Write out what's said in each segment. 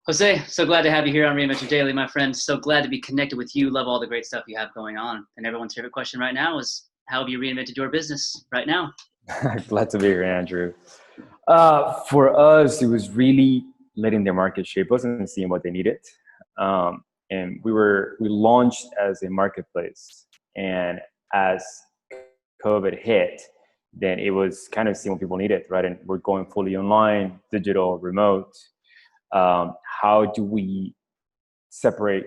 Jose, so glad to have you here on Reinvent Your Daily, my friend. So glad to be connected with you. Love all the great stuff you have going on. And everyone's favorite question right now is, how have you reinvented your business right now? Glad to be here, Andrew. For us, it was really letting the market shape us and seeing what they needed. And we launched as a marketplace, and as COVID hit, then it was kind of seeing what people needed, right? And we're going fully online, digital, remote. How do we separate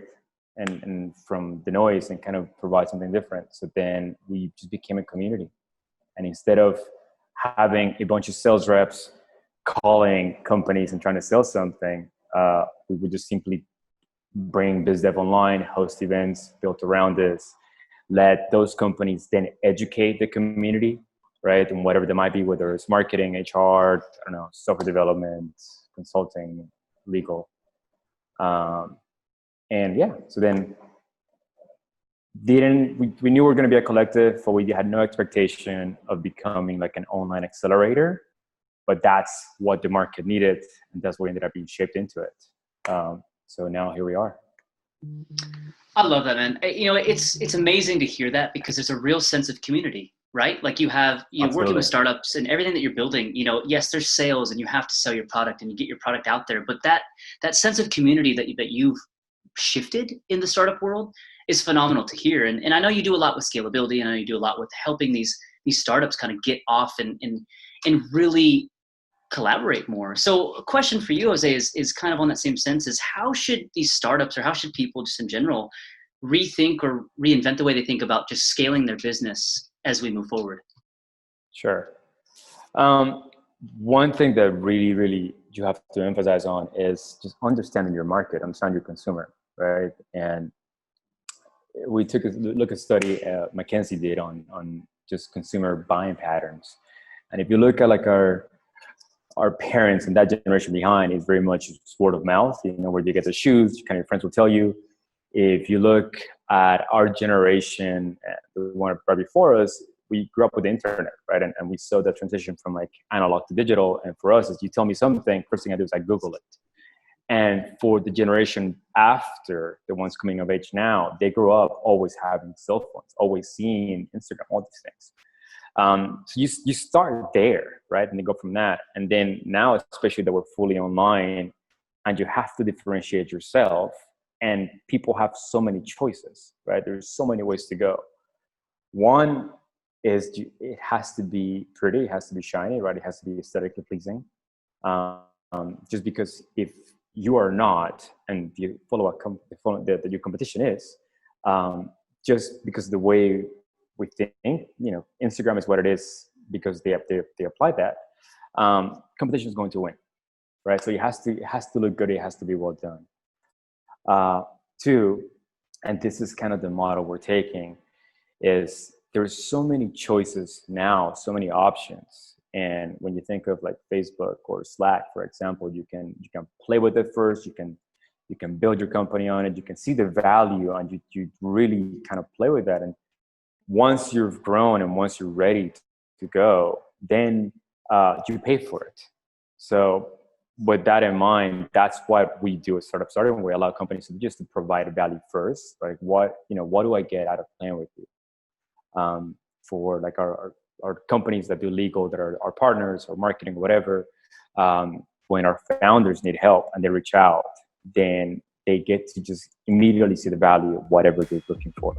and from the noise and kind of provide something different? So then we just became a community. And instead of having a bunch of sales reps calling companies and trying to sell something, we would just simply bring BizDev online, host events built around this, let those companies then educate the community, right? And whatever they might be, whether it's marketing, HR, I don't know, software development, consulting, legal. And yeah, so then we knew we were going to be a collective, but we had no expectation of becoming like an online accelerator. But that's what the market needed, and that's what ended up being shaped into it. So now here we are. I love that, man. It's amazing to hear that because there's a real sense of community, right? Like you have, working with startups and everything that you're building, yes, there's sales and you have to sell your product and you get your product out there. But that sense of community that you've shifted in the startup world is phenomenal to hear. And I know you do a lot with scalability. I know you do a lot with helping these startups kind of get off and really collaborate more. So a question for you, Jose, is kind of on that same sense, is how should these startups, or how should people just in general rethink or reinvent the way they think about just scaling their business as we move forward? Sure. One thing that really you have to emphasize on is just understanding your market, understand your consumer, right? And we took a look at a study McKinsey did on just consumer buying patterns. And if you look at like our parents and that generation behind, is very much word of mouth, where you get the shoes, kind of your friends will tell you. If you look at our generation, the one right before us, we grew up with the internet, right? And we saw the transition from like analog to digital. And for us, if you tell me something, first thing I do is I Google it. And for the generation after, the ones coming of age now, they grew up always having cell phones, always seeing Instagram, all these things. So you start there, right? And you go from that. And then now, especially that we're fully online and you have to differentiate yourself, and people have so many choices, right? There's so many ways to go. One is it has to be pretty, it has to be shiny, right? It has to be aesthetically pleasing. Just because if you are not, and you follow that your competition is, just because the way we think, Instagram is what it is because they applied that. Competition is going to win, right? So it has to look good. It has to be well done. Two, and this is kind of the model we're taking, is there's so many choices now, so many options. And when you think of like Facebook or Slack, for example, you can play with it first. You can build your company on it. You can see the value, and you really kind of play with that. And once you've grown and once you're ready to go, then you pay for it. So with that in mind, that's what we do at StartupStarter, when we allow companies to provide value first. Like what do I get out of playing with you? For like our companies that do legal, that are our partners or marketing, whatever, when our founders need help and they reach out, then they get to just immediately see the value of whatever they're looking for.